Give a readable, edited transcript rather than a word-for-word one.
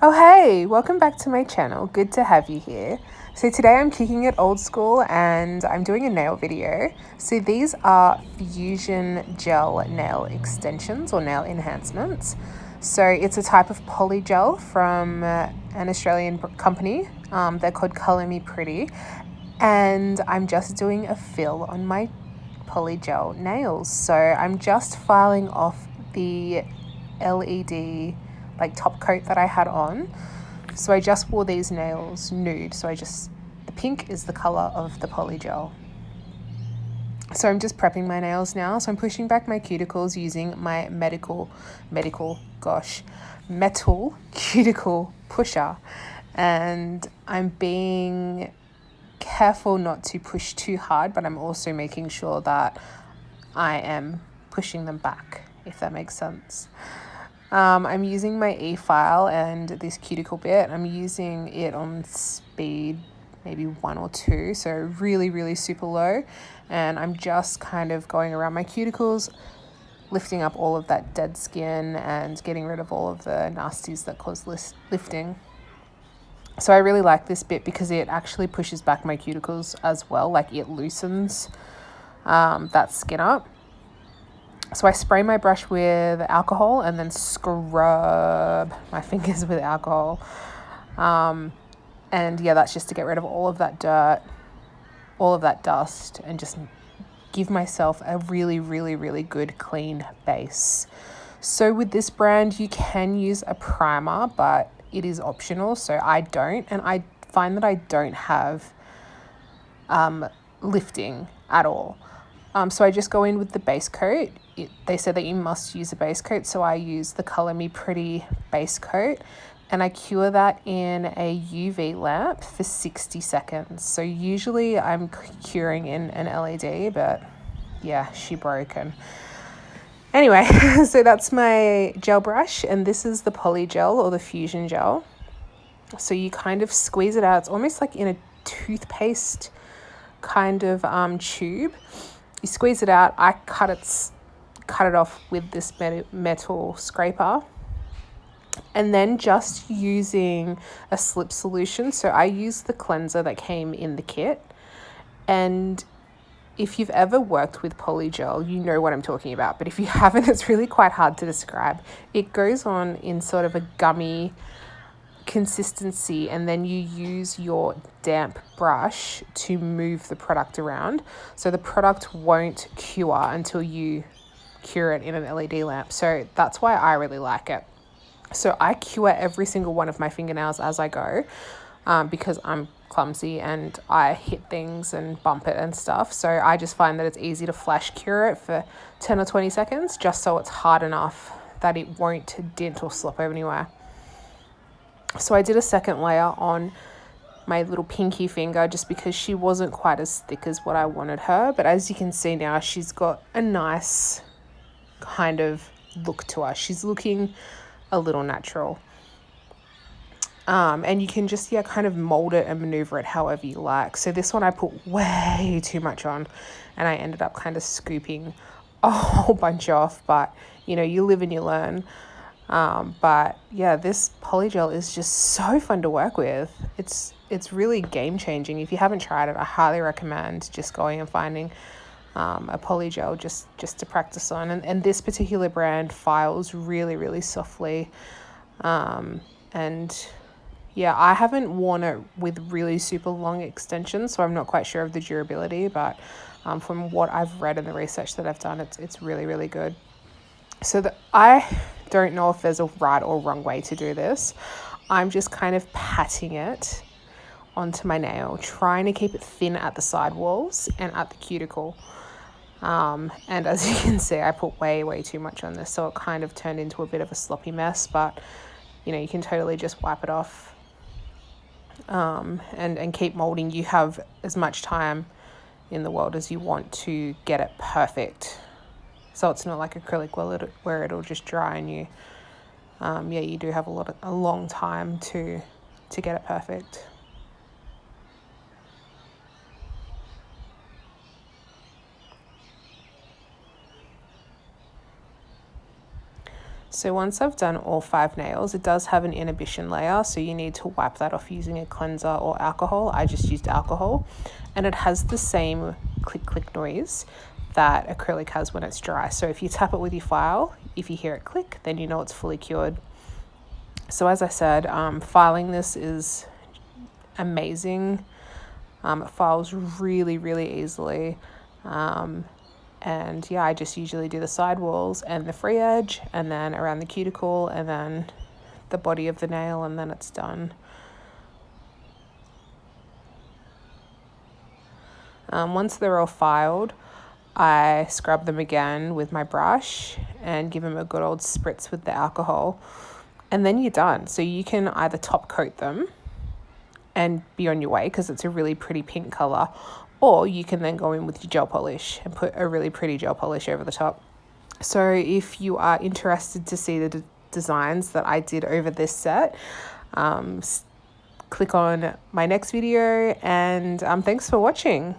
Oh hey, welcome back to my channel. Good to have you here. So today I'm kicking it old school and I'm doing a nail video. So these are fusion gel nail extensions or nail enhancements. So it's a type of poly gel from an Australian company. They're called Color Me Pretty, and I'm just doing a fill on my poly gel nails. So I'm just filing off the LED like top coat that I had on. So I just wore these nails nude. So the pink is the color of the poly gel. So I'm just prepping my nails now. So I'm pushing back my cuticles using my metal cuticle pusher. And I'm being careful not to push too hard, but I'm also making sure that I am pushing them back, if that makes sense. I'm using my e-file and this cuticle bit. I'm using it on speed maybe 1 or 2, so really, really super low. And I'm just kind of going around my cuticles, lifting up all of that dead skin and getting rid of all of the nasties that cause lifting. So I really like this bit because it actually pushes back my cuticles as well, like it loosens that skin up. So I spray my brush with alcohol and then scrub my fingers with alcohol. And yeah, that's just to get rid of all of that dirt, all of that dust, and just give myself a really, really, really good clean base. So with this brand, you can use a primer, but it is optional. So I don't, and I find that I don't have lifting at all. So I just go in with the base coat. They said that you must use a base coat, so I use the Color Me Pretty base coat, and I cure that in a UV lamp for 60 seconds. So usually I'm curing in an LED, but yeah, she broken. Anyway, so that's my gel brush, and this is the poly gel or the fusion gel. So you kind of squeeze it out. It's almost like in a toothpaste kind of tube. You squeeze it out. I cut it off with this metal scraper, and then just using a slip solution. So I use the cleanser that came in the kit, and if you've ever worked with polygel, you know what I'm talking about. But if you haven't, it's really quite hard to describe. It goes on in sort of a gummy consistency, and then you use your damp brush to move the product around. So the product won't cure until you cure it in an LED lamp. So that's why I really like it. So I cure every single one of my fingernails as I go, because I'm clumsy and I hit things and bump it and stuff. So I just find that it's easy to flash cure it for 10 or 20 seconds, just so it's hard enough that it won't dent or slop anywhere. So I did a second layer on my little pinky finger just because she wasn't quite as thick as what I wanted her. But as you can see now, she's got a nice kind of look to her. She's looking a little natural. And you can just, kind of mold it and maneuver it however you like. So this one I put way too much on, and I ended up kind of scooping a whole bunch off. But, you live and you learn. But yeah, this polygel is just so fun to work with. It's really game changing. If you haven't tried it, I highly recommend just going and finding a polygel just to practice on. And this particular brand files really, really softly. And yeah, I haven't worn it with really super long extensions, so I'm not quite sure of the durability, but from what I've read and the research that I've done, it's really, really good. So I don't know if there's a right or wrong way to do this. I'm just kind of patting it onto my nail, trying to keep it thin at the side walls and at the cuticle. And as you can see, I put way, way too much on this, so it kind of turned into a bit of a sloppy mess, but you can totally just wipe it off and keep molding. You have as much time in the world as you want to get it perfect. So it's not like acrylic where it'll just dry on you. You do have a long time to get it perfect. So once I've done all 5 nails, it does have an inhibition layer, so you need to wipe that off using a cleanser or alcohol. I just used alcohol, and it has the same click click noise that acrylic has when it's dry. So if you tap it with your file, if you hear it click, then you know it's fully cured. So as I said, filing this is amazing. It files really, really easily. And yeah, I just usually do the side walls and the free edge, and then around the cuticle, and then the body of the nail, and then it's done. Once they're all filed, I scrub them again with my brush and give them a good old spritz with the alcohol, and then you're done. So you can either top coat them and be on your way because it's a really pretty pink color, or you can then go in with your gel polish and put a really pretty gel polish over the top. So if you are interested to see the designs that I did over this set, click on my next video, and thanks for watching.